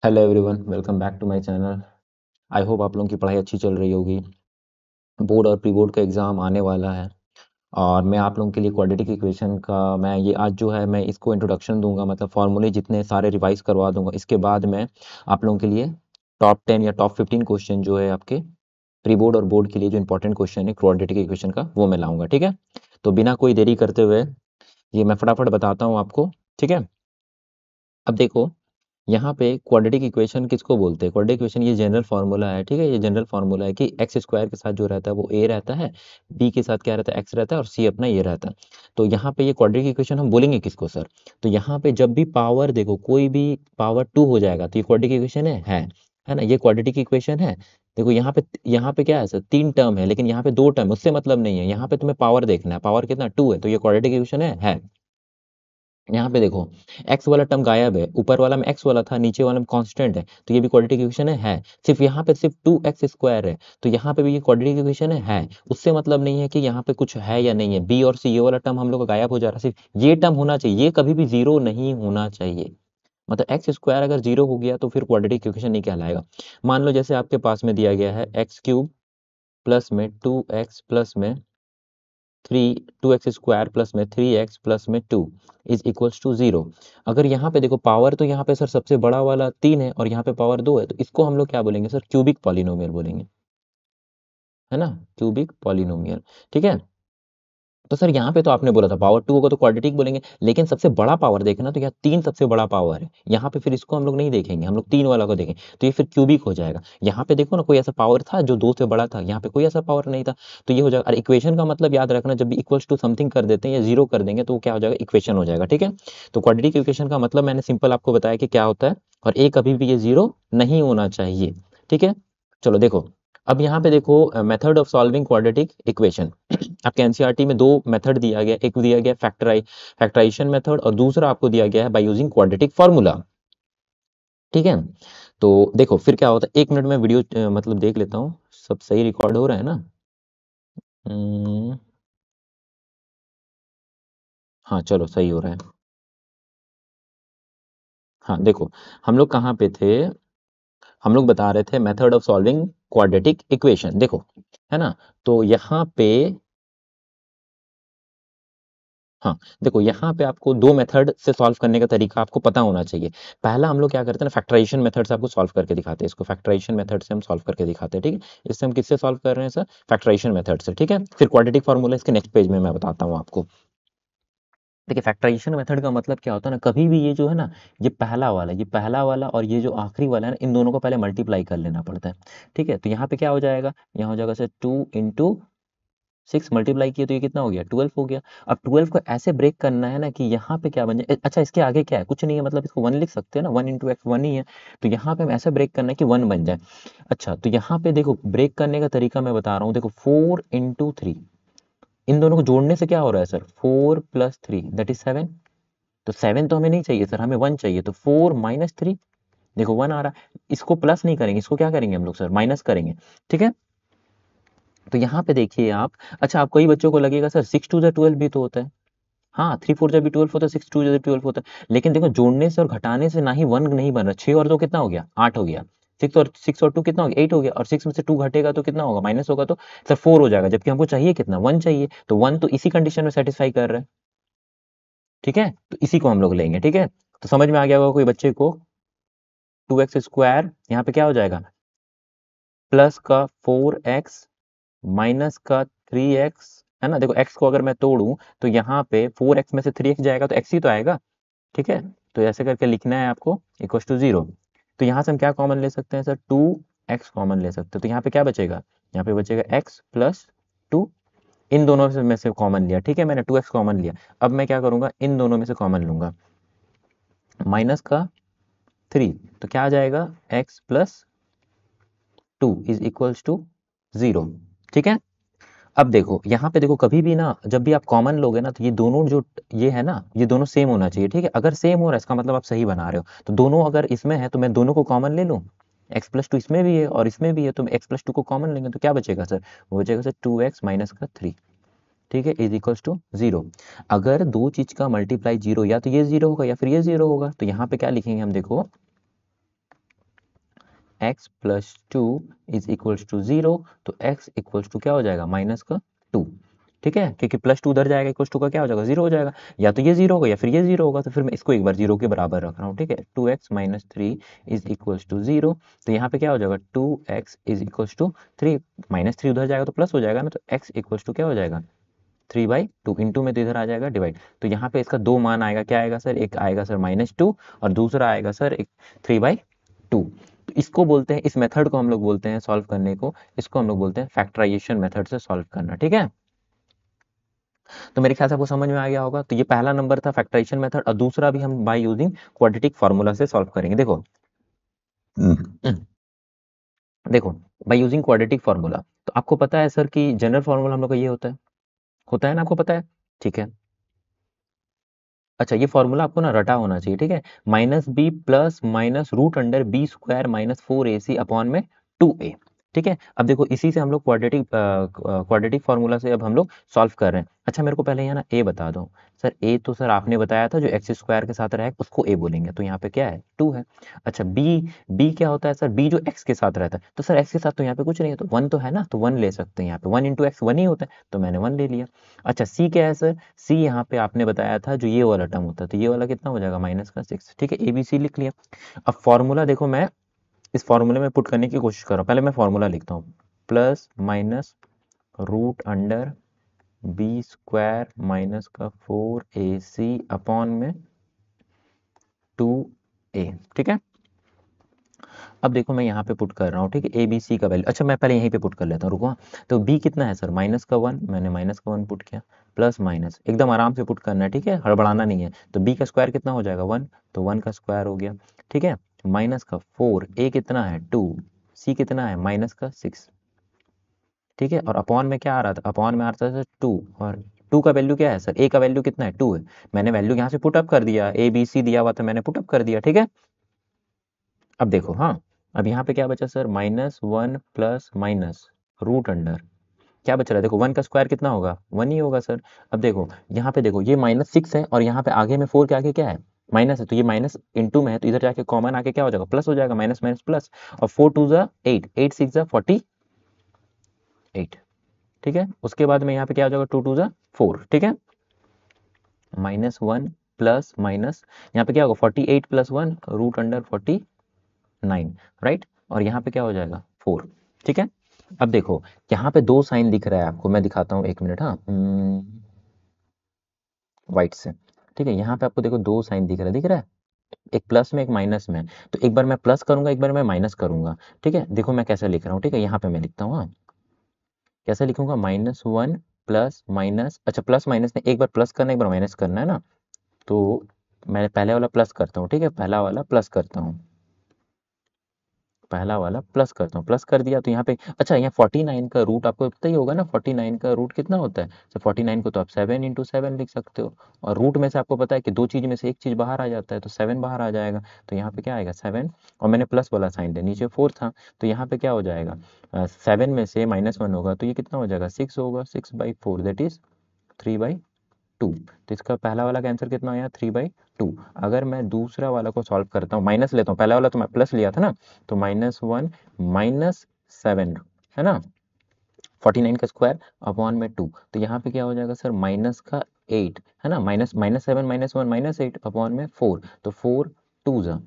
Hello everyone, welcome back to my channel. I hope आप लोगों की पढ़ाई अच्छी चल रही होगी। बोर्ड और प्री बोर्ड का एग्ज़ाम आने वाला है और मैं आप लोगों के लिए क्वाड्रेटिक इक्वेशन का मैं ये आज जो है मैं इसको इंट्रोडक्शन दूंगा, मतलब फार्मूले जितने सारे रिवाइज करवा दूंगा। इसके बाद मैं आप लोगों के लिए टॉप 10 या टॉप 15 क्वेश्चन जो है आपके प्री बोर्ड और बोर्ड के लिए जो इंपॉर्टेंट क्वेश्चन है क्वाड्रेटिक इक्वेशन का, वो मैं लाऊंगा। ठीक है, तो बिना कोई देरी करते हुए ये मैं फटाफट बताता हूँ आपको। ठीक है, अब देखो यहाँ पे क्वाड्रेटिक इक्वेशन किसको बोलते हैं। क्वाड्रेटिक इक्वेशन ये जनरल फार्मूला है। ठीक है, ये जनरल फार्मूला है कि एक्स स्क्वायर के साथ जो रहता है वो ए रहता है, बी के साथ क्या रहता है एक्स रहता है और सी अपना ये रहता है। तो यहाँ पे ये क्वाड्रेटिक इक्वेशन हम बोलेंगे किसको सर। तो यहाँ पे जब भी पावर देखो कोई भी पावर 2 हो जाएगा तो ये क्वाड्रेटिक इक्वेशन है ना, ये क्वाड्रेटिक इक्वेशन है। देखो यहाँ पे क्या है सर, 3 टर्म है लेकिन यहाँ पे 2 टर्म, उससे मतलब नहीं है। यहाँ पे तुम्हें पावर देखना है, पावर कितना 2 है, तो ये क्वाड्रेटिक इक्वेशन है। यहाँ पे देखो x वाला टर्म गायब है, ऊपर वाला में x वाला था, नीचे वाला में कांस्टेंट है, तो ये भी क्वाड्रेटिक इक्वेशन है। सिर्फ यहाँ पे सिर्फ 2x स्क्वायर है, तो यहाँ पे भी ये क्वाड्रेटिक इक्वेशन है। उससे मतलब नहीं है कि यहाँ पे कुछ है या नहीं है। b और c ये वाला टर्म हम लोग का गायब हो जा रहा है, सिर्फ ये टर्म होना चाहिए, ये कभी भी जीरो नहीं होना चाहिए। मतलब एक्स स्क्वायर अगर जीरो हो गया तो फिर क्वाड्रेटिक इक्वेशन नहीं कहलाएगा। मान लो जैसे आपके पास में दिया गया है एक्स क्यूब प्लस में 2x प्लस में 2x स्क्वायर प्लस में 3x प्लस में 2 इज इक्वल्स टू 0। अगर यहाँ पे देखो पावर तो यहाँ पे सर सबसे बड़ा वाला 3 है और यहाँ पे पावर 2 है, तो इसको हम लोग क्या बोलेंगे सर, क्यूबिक पॉलिनोमियल बोलेंगे, है ना, क्यूबिक पॉलिनोमियल। ठीक है, तो सर यहाँ पे तो आपने बोला था पावर 2 होगा तो क्वाड्रेटिक बोलेंगे, लेकिन सबसे बड़ा पावर देखना, तो यहाँ 3 सबसे बड़ा पावर है, यहाँ पे फिर इसको हम लोग नहीं देखेंगे, हम लोग 3 वाला को देखेंगे, तो ये फिर क्यूबिक हो जाएगा। यहाँ पे देखो ना कोई ऐसा पावर था जो 2 से बड़ा था, यहाँ पे कोई ऐसा पावर नहीं था, तो ये हो जाएगा। और इक्वेशन का मतलब याद रखना, जब भी इक्वल्स टू समथिंग कर देते हैं या जीरो कर देंगे तो वो क्या हो जाएगा, इक्वेशन हो जाएगा। ठीक है, तो क्वाड्रेटिक इक्वेशन का मतलब मैंने सिंपल आपको बताया कि क्या होता है, और ए कभी भी ये जीरो नहीं होना चाहिए। ठीक है, चलो देखो, अब यहाँ पे देखो method of solving quadratic equation. आपके एनसीईआरटी में 2 मेथड दिया गया, एक दिया गया फैक्टराइजेशन मेथड और दूसरा आपको दिया गया है बाय यूजिंग क्वाड्रेटिक फार्मूला। ठीक है, तो देखो फिर क्या होता है, 1 मिनट में वीडियो मतलब देख लेता हूँ, सब सही रिकॉर्ड हो रहा है ना। हम्म, हाँ चलो सही हो रहा है। हाँ देखो, हम लोग कहाँ पे थे, हम लोग बता रहे थे method of solving quadratic equation. देखो, है ना, तो यहाँ पे हाँ, देखो यहाँ पे आपको 2 मेथड से सॉल्व करने का तरीका आपको पता होना चाहिए। पहला हम लोग क्या करते हैं ना, फैक्टराइजेशन मेथड से आपको सॉल्व करके दिखाते हैं, इसको फैक्टराइजेशन मेथड से हम सॉल्व करके दिखाते हैं। ठीक है, इससे हम किससे सॉल्व कर रहे हैं सर, फैक्टराइजेशन मेथड से। ठीक है, फिर क्वाड्रेटिक फार्मूला इसके नेक्स्ट पेज में मैं बताता हूँ आपको। देखिए फैक्टराइजेशन मेथड का मतलब क्या होता है ना, कभी भी ये जो है ना, ये पहला वाला और ये जो आखिरी वाला है ना, इन दोनों को पहले मल्टीप्लाई कर लेना पड़ता है। ठीक है, तो यहाँ पे क्या हो जाएगा, यहाँ हो जाएगा सर 2 × 6 मल्टीप्लाई किए तो ये कितना हो गया, 12 हो गया। अब 12 को ऐसे ब्रेक करना है ना कि यहाँ पे क्या बन जाए, अच्छा इसके आगे क्या है, कुछ नहीं है, मतलब इसको 1 लिख सकते हैं ना, 1 × x 1 ही है, तो यहाँ पे हम ऐसे ब्रेक करना है कि 1 बन जाए। अच्छा तो यहाँ पे देखो ब्रेक करने का तरीका मैं बता रहा हूँ, देखो 4 × 3, इन दोनों को जोड़ने से क्या हो रहा है सर, 4 + 3 दैट इज 7। तो 7 तो हमें नहीं चाहिए सर, हमें 1 चाहिए, तो 4 - 3, देखो 1 आ रहा है, इसको प्लस नहीं करेंगे, इसको क्या करेंगे हम लोग सर, माइनस करेंगे। ठीक है, तो यहाँ पे देखिए आप, अच्छा आप कई बच्चों को लगेगा सर 6 × 2 = 12 भी तो होता है। हाँ, 3 × 4 = 12 होता है, 6 × 2 = 12 होता है, लेकिन देखो जोड़ने से और घटाने से ना ही 1 नहीं बन रहा, 6 और 2 कितना हो गया, 8 हो गया, 6 और 2 कितना हो गया, 8 हो गया, और 6 में से 2 घटेगा तो कितना होगा, माइनस होगा, तो सर 4 हो जाएगा, जबकि हमको चाहिए कितना, 1 चाहिए, तो 1 तो इसी कंडीशन में सेटिस्फाई कर रहा है। ठीक है, तो इसी को हम लोग लेंगे। ठीक है, तो समझ में आ गया होगा कोई बच्चे को, 2x² यहाँ पे क्या हो जाएगा, प्लस का 4x माइनस का 3x, है ना। देखो x को अगर मैं तोड़ूं तो यहाँ पे 4x में से 3x जाएगा तो x ही तो आएगा। ठीक है, तो ऐसे करके लिखना है आपको, इक्वल टू 0। तो यहाँ से हम क्या कॉमन ले सकते हैं सर, 2x कॉमन ले सकते हैं, तो यहाँ पे क्या बचेगा, यहाँ पे बचेगा x + 2, इन दोनों से में से कॉमन लिया। ठीक है, मैंने 2x कॉमन लिया, अब मैं क्या करूंगा, इन दोनों में से कॉमन लूंगा, माइनस का 3, तो क्या आ जाएगा, x + 2 इज इक्वल्स टू 0। ठीक है, अब देखो यहाँ पे देखो, कभी भी ना जब भी आप कॉमन लोगे ना, तो ये दोनों जो ये है ना, ये दोनों सेम होना चाहिए। ठीक है, अगर सेम हो रहा है इसका मतलब आप सही बना रहे हो, तो दोनों अगर इसमें है तो मैं दोनों को कॉमन ले लूँ, x + 2 इसमें भी है और इसमें भी है, तो x + 2 को कॉमन लेंगे तो क्या बचेगा सर, वो बचेगा सर 2x माइनस का 3। ठीक है, इज इक्वल्स टू 0। अगर दो चीज का मल्टीप्लाई 0, या तो ये 0 होगा या फिर ये 0 होगा, तो यहाँ पे क्या लिखेंगे हम, देखो x plus 2 is equals to 0, तो x इक्वल्स टू क्या हो जाएगा, माइनस का 2। ठीक है, क्योंकि प्लस 2 उधर जाएगा, इक्वल्स टू का क्या हो जाएगा, 0 हो जाएगा। या तो ये 0 होगा या फिर ये 0 होगा, तो फिर मैं इसको एक बार 0 के बराबर रख रहा हूँ। ठीक है, 2x minus 3 is equals to 0, तो यहाँ पे क्या हो जाएगा, 2x is equals to 3, minus 3 उधर जाएगा तो प्लस हो जाएगा ना, तो x इक्वल्स टू क्या हो जाएगा, 3/2, इंटू में तो इधर आ जाएगा डिवाइड। तो यहाँ पे इसका दो मान आएगा, क्या आएगा सर, एक आएगा सर -2 और दूसरा आएगा सर एक 3/2। तो इसको बोलते हैं, इस मेथड को हम लोग बोलते हैं सॉल्व करने को, इसको हम लोग बोलते हैं फैक्टराइजेशन मेथड से सॉल्व करना। ठीक है, तो मेरे ख्याल से आपको समझ में आ गया होगा। तो ये पहला नंबर था फैक्टराइजेशन मेथड, और दूसरा भी हम बाय यूजिंग क्वाड्रेटिक फार्मूला से सॉल्व करेंगे। देखो देखो बाय यूजिंग क्वाड्रेटिक फार्मूला, तो आपको पता है सर कि जनरल फार्मूला हम लोग का ये होता है ना, आपको पता है। ठीक है, अच्छा ये फॉर्मूला आपको ना रटा होना चाहिए। ठीक है, -b plus minus root under B square minus 4ac upon में 2a। ठीक है, अब देखो इसी से हम लोग क्वाड्रेटिक फार्मूला से अब हम लोग सॉल्व कर रहे हैं। अच्छा मेरे को पहले यहाँ ना a बता दो सर। a तो सर आपने बताया था जो एक्स स्क्वायर के साथ रहेगा उसको a बोलेंगे, तो यहाँ पे क्या है, 2 है। अच्छा b क्या होता है सर, b जो x के साथ रहता है, तो सर x के साथ तो यहाँ पे कुछ नहीं है, तो 1 तो है ना, तो 1 ले सकते हैं यहाँ पे, 1 इंटू एक्स 1 ही होता है, तो मैंने 1 ले लिया। अच्छा सी क्या है सर, सी यहाँ पे आपने बताया था जो ये वाला टर्म होता है, तो ये वाला कितना हो जाएगा, -6। ठीक है, ए बी सी लिख लिया। अब फॉर्मूला देखो, मैं इस फॉर्मूले में पुट करने की कोशिश कर रहा हूँ। पहले मैं फॉर्मूला लिखता हूँ, plus minus root under B square minus का 4ac अपॉन में 2a। ठीक है, अब देखो मैं यहाँ पे पुट कर रहा हूँ। ठीक है, ए बी सी का वैल्यू, अच्छा मैं पहले यहीं पे पुट कर लेता हूँ, रुको। तो बी कितना है सर, -1, मैंने -1 पुट किया, प्लस माइनस एकदम आराम से पुट करना है। ठीक है, हड़बड़ाना नहीं है। तो बी का स्क्वायर कितना हो जाएगा, 1, तो 1 का स्क्वायर हो गया। ठीक है, माइनस का 4, ए कितना है 2, सी कितना है -6। ठीक है, और अपॉन में क्या आ रहा था, अपॉन में आ रहा था सर 2, और 2 का वैल्यू क्या है सर, ए का वैल्यू कितना है, 2 है। मैंने वैल्यू यहाँ से पुटअप कर दिया, ए बी सी दिया हुआ था, मैंने पुटअप कर दिया। ठीक है, अब देखो, हाँ अब यहाँ पे क्या बचा sir, -1 plus minus root under क्या बच रहा है, देखो 1 का स्क्वायर कितना होगा, 1 ही होगा सर। अब देखो यहाँ पे देखो, ये -6 है और यहाँ पे आगे में 4 के आगे क्या है, माइनस है, तो ये माइनस इंटू में है, तो इधर जाके कॉमन आके क्या हो जाएगा, प्लस हो जाएगा, माइनस माइनस प्लस। और 4 2 जा 8, 8 6 जा 48। ठीक है, उसके बाद में यहाँ पे क्या हो जाएगा, 2 2 जा 4। ठीक है, -1 प्लस माइनस, यहाँ पे क्या होगा, 48 प्लस 1 रूट अंडर 49, राइट। और यहाँ पे क्या हो जाएगा, 4। ठीक है, अब देखो यहाँ पे दो साइन दिख रहा है आपको, मैं दिखाता हूँ, एक मिनट। हाँ, वाइट से। ठीक है, यहाँ पे आपको देखो दो साइन दिख रहा है, एक प्लस में एक माइनस में। तो एक बार मैं प्लस करूंगा, एक बार मैं माइनस करूंगा। ठीक है, देखो मैं कैसे लिख रहा हूँ। ठीक है, यहाँ पे मैं लिखता हूँ, हाँ कैसे लिखूंगा, -1 प्लस माइनस, अच्छा प्लस माइनस ने एक बार प्लस करना, एक बार माइनस करना है ना, तो मैं पहले वाला प्लस करता हूँ। ठीक है, पहला वाला प्लस करता हूँ, पहला वाला प्लस करता हूँ, प्लस कर दिया तो यहाँ पे, अच्छा यहाँ 49 का रूट आपको पता ही होगा ना, 49 का रूट कितना होता है, तो 49 को तो आप 7 इंटू 7 लिख सकते हो, और रूट में से आपको पता है कि दो चीज में से एक चीज बाहर आ जाता है, तो 7 बाहर आ जाएगा, तो यहाँ पे क्या आएगा 7, और मैंने प्लस वाला साइन दिया, नीचे 4 था, तो यहाँ पे क्या हो जाएगा, 7 में से -1 होगा, तो ये कितना हो जाएगा, 6 होगा, 6/4 दैट इज 3/2। तो इसका पहला वाला का आंसर कितना आया, 3/2। अगर मैं दूसरा वाला को सॉल्व करता हूँ, माइनस लेता हूँ, पहला वाला तो मैं प्लस लिया था ना, तो -1 -7 है ना, 49 का स्क्वायर अपॉन में 2, तो यहाँ पे क्या हो जाएगा सर, माइनस का 8 है ना, -7 -1 -8 अपॉन में 4, तो 4 2 जा,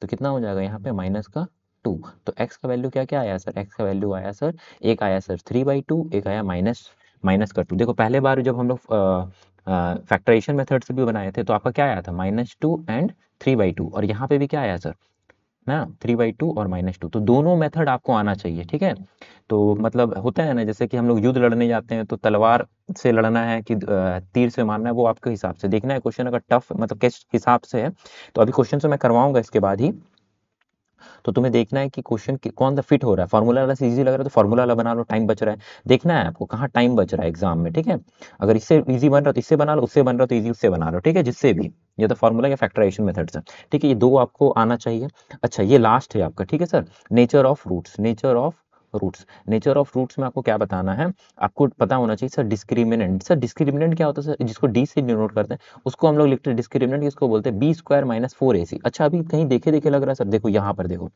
तो कितना हो जाएगा यहाँ पे माइनस का 2। तो x का वैल्यू क्या क्या आया सर, x का वैल्यू आया सर, एक आया सर 3/2, एक आया माइनस माइनस का 2। देखो पहले बार जब हम लोग फैक्टराइजेशन मेथड से भी बनाए थे, तो आपका क्या आया था, -2 एंड 3/2, और यहाँ पे भी क्या आया सर ना, 3/2 और -2, तो दोनों मेथड आपको आना चाहिए। ठीक है, तो मतलब होता है ना, जैसे कि हम लोग युद्ध लड़ने जाते हैं, तो तलवार से लड़ना है कि तीर से मारना है, वो आपके हिसाब से देखना है, क्वेश्चन अगर टफ मतलब किस हिसाब से है, तो अभी क्वेश्चन से मैं करवाऊंगा इसके बाद ही, तो तुम्हें देखना है कि क्वेश्चन कौन सा फिट हो रहा है, फार्मूला वाला से इजी लग रहा है तो फार्मूला वाला बना लो, टाइम बच रहा है, देखना है आपको कहाँ टाइम बच रहा है एग्जाम में। ठीक है, अगर इससे इजी बन रहा है तो इससे बना लो, उससे बन रहा है तो इजी उससे बना लो। ठीक है, जिससे भी, ये तो फार्मूला या फैक्टराइजेशन मेथड से। ठीक है, ये दो आपको आना चाहिए। अच्छा ये लास्ट है आपका, ठीक है sir, nature of roots, nature of roots में आपको क्या बताना है, आपको पता होना चाहिए सर डिस्क्रिमिनेंट। सर डिस्क्रिमिनेंट क्या होता है सर, जिसको डी से डिनोट करते हैं उसको हम लोग लिखते हैं डिस्क्रिमिनेंट, इसको बोलते हैं बी स्क्वायर माइनस 4ac। अच्छा अभी कहीं देखे देखे लग रहा है सर, देखो यहाँ पर देखो,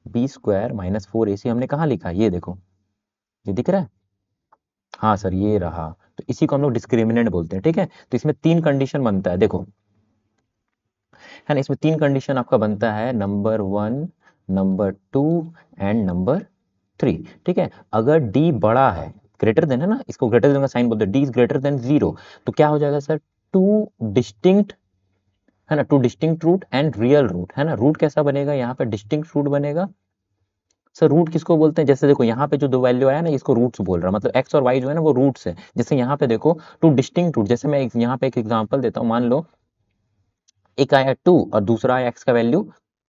बी स्क्वायर माइनस 4ac हमने कहाँ लिखा, ये देखो, ये दिख रहा है, हाँ सर ये रहा। तो इसी को हम लोग डिस्क्रिमिनेंट बोलते हैं, ठीक है। तो इसमें 3 कंडीशन बनता है, देखो, है ना, इसमें 3 कंडीशन आपका बनता है, नंबर 1, नंबर 2 एंड नंबर 3, ठीक है। अगर डी बड़ा है, ग्रेटर देन है ना, इसको ग्रेटर देन का साइन बोलते हैं, डी इज ग्रेटर देन 0, तो क्या हो जाएगा सर, टू डिस्टिंक्ट, है ना, two distinct root and real root, है ना। रूट कैसा बनेगा, यहाँ पे डिस्टिंक्ट रूट बनेगा। सर रूट किसको बोलते हैं, जैसे देखो यहाँ पे जो दो वैल्यू आया ना, इसको रूट्स बोल रहा है, मतलब एक्स और वाई जो है ना वो रूट्स है। जैसे यहाँ पे देखो टू डिस्टिंक्ट रूट, जैसे मैं यहाँ पे एक एग्जांपल देता हूँ, मान लो एक आया 2 और दूसरा आया एक्स का वैल्यू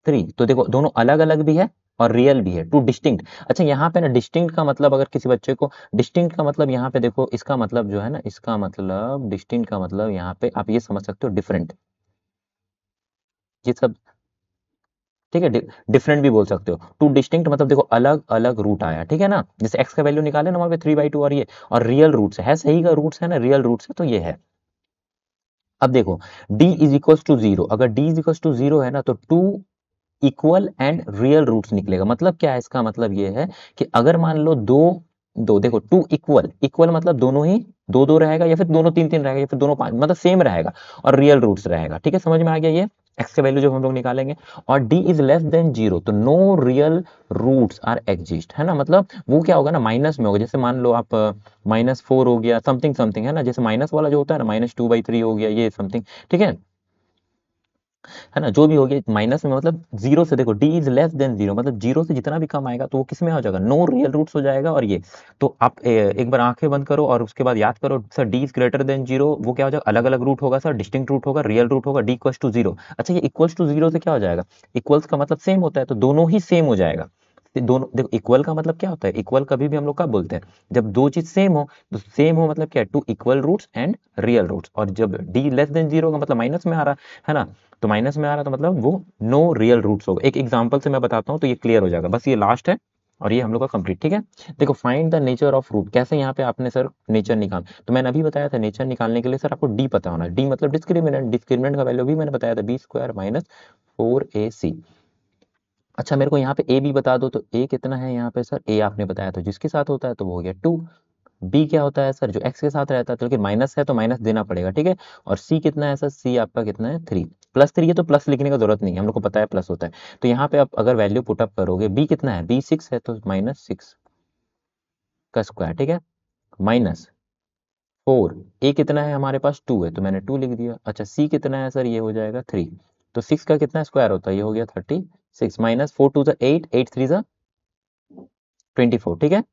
3, तो देखो दोनों अलग अलग भी है और रियल भी है, टू डिस्टिंक्ट। अच्छा यहाँ पे ना डिस्टिंक्ट का मतलब, अगर किसी बच्चे को डिस्टिंक्ट का मतलब, यहाँ पे देखो इसका मतलब जो है ना, इसका मतलब डिस्टिंक्ट का मतलब यहाँ पे आप ये समझ सकते हो, डिफरेंट, ये सब, ठीक है। डिफरेंट भी बोल सकते हो। टू डिस्टिंक्ट मतलब देखो अलग अलग रूट आया, ठीक है ना, जैसे एक्स का वैल्यू निकाले ना वहां पे 3/2 और ये, और रियल रूट्स है सही का रूट्स है ना, रियल रूट्स है, तो ये है। अब देखो d इज इक्वल टू 0, अगर d इज इक्वल टू 0 है ना, तो two equal and real roots निकलेगा। मतलब क्या है, इसका मतलब ये है कि अगर मान लो दो, देखो टू इक्वल, इक्वल मतलब दोनों ही दो दो रहेगा, या फिर दोनों तीन तीन रहेगा, या फिर दोनों पांच, मतलब सेम रहेगा, और रियल रूट्स रहेगा, ठीक है, समझ में आ गया ये एक्स का वैल्यू जब हम लोग निकालेंगे। और d इज लेस देन 0, तो no real roots are exist, है ना, मतलब वो क्या होगा ना, माइनस में होगा। जैसे मान लो आप -4 हो गया, समथिंग समथिंग, है ना, जैसे माइनस वाला जो होता है ना, -2/3 हो गया, ये समथिंग, ठीक है ना, जो भी हो गया माइनस में, मतलब जीरो से, देखो डी इज लेस देन 0, मतलब जीरो से जितना भी कम आएगा तो वो किस में हो जाएगा, नो रियल रूट्स हो जाएगा। और ये तो आप एक बार आंखें बंद करो और उसके बाद याद करो, sir D is greater than 0, वो क्या हो जाएगा, अलग अलग रूट होगा सर, डिस्टिंक्ट रूट होगा, रियल रूट होगा, डी इक्वल्स टू 0। अच्छा ये इक्वल्स टू 0 से क्या हो जाएगा, इक्वल्स का मतलब सेम होता है, तो दोनों ही सेम हो जाएगा। तो दोनों देखो, इक्वल का मतलब क्या होता है, इक्वल कभी भी हम लोग कब बोलते हैं, जब दो चीज सेम हो, तो सेम हो मतलब क्या है, two equal roots and real roots. और जब डी लेस देन 0 का मतलब माइनस में आ रहा है ना, तो माइनस में आ रहा है तो मतलब वो नो रियल रूट्स होगा। एक एग्जांपल से मैं बताता हूँ तो ये क्लियर हो जाएगा, बस ये लास्ट है और ये हम लोग का कंप्लीट, ठीक है। देखो find the nature of root, कैसे यहाँ पे आपने सर नेचर निकाल, तो मैंने अभी बताया था नेचर निकालने के लिए सर आपको डी पता होना है, डी मतलब डिस्क्रिमिनेंट, डिस्क्रिमिनेंट का वैल्यू भी मैंने बताया था, बी स्क्वायर माइनस 4ac। अच्छा मेरे को यहाँ पे ए बी बता दो, तो ए कितना है यहाँ पे सर, ए आपने बताया तो जिसके साथ होता है तो वो हो गया 2, बी क्या होता है सर, जो एक्स के साथ रहता है, तो लेकिन माइनस है तो माइनस देना पड़ेगा, ठीक है। और सी कितना है सर, सी आपका कितना है 3, +3 है तो प्लस लिखने का जरूरत नहीं है, हम लोग को पता है प्लस होता है। तो यहाँ पे आप अगर वैल्यू पुटअप करोगे, बी कितना है, बी 6 है तो -6 का स्क्वायर, ठीक है, -4, ए कितना है हमारे पास 2 है तो मैंने 2 लिख दिया। अच्छा सी कितना है सर, ये हो जाएगा 3, तो 6 का कितना स्क्वायर होता है, ये हो गया 36, -4 2 8, 8 3 24, ठीक है।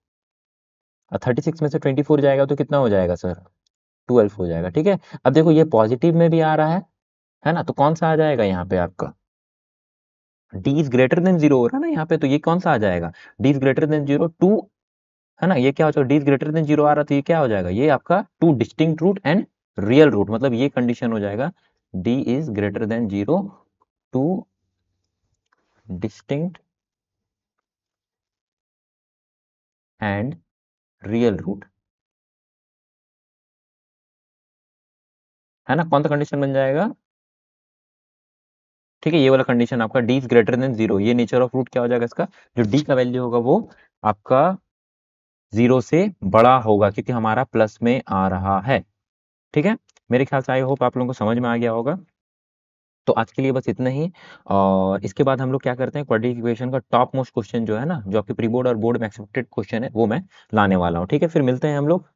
और 36 में से 24 जाएगा तो कितना हो जाएगा सर, 12 हो जाएगा, ठीक है। अब देखो ये पॉजिटिव में भी आ रहा है ना, तो कौन सा आ जाएगा यहाँ पे आपका, डी इज ग्रेटर देन 0 हो रहा है ना यहाँ पे, तो ये कौन सा आ जाएगा, डी इज ग्रेटर देन 0 2, है ना, ये क्या हो जाएगा, डी इज ग्रेटर देन 0 आ रहा, तो ये क्या हो जाएगा, ये आपका two distinct root and real root, मतलब ये कंडीशन हो जाएगा, D is greater than 0 two distinct and real root, है ना, कौन सा कंडीशन बन जाएगा, ठीक है, ये वाला कंडीशन आपका डी इज ग्रेटर देन 0, ये नेचर ऑफ रूट क्या हो जाएगा इसका, जो डी का वैल्यू होगा वो आपका 0 से बड़ा होगा, क्योंकि हमारा प्लस में आ रहा है, ठीक है। मेरे ख्याल से आई होप आप लोगों को समझ में आ गया होगा। तो आज के लिए बस इतना ही, और इसके बाद हम लोग क्या करते हैं, क्वाड्रेटिक इक्वेशन का टॉप मोस्ट क्वेश्चन जो है ना, जो आपके प्री बोर्ड और बोर्ड में एक्सपेक्टेड क्वेश्चन है, वो मैं लाने वाला हूँ, ठीक है। फिर मिलते हैं हम लोग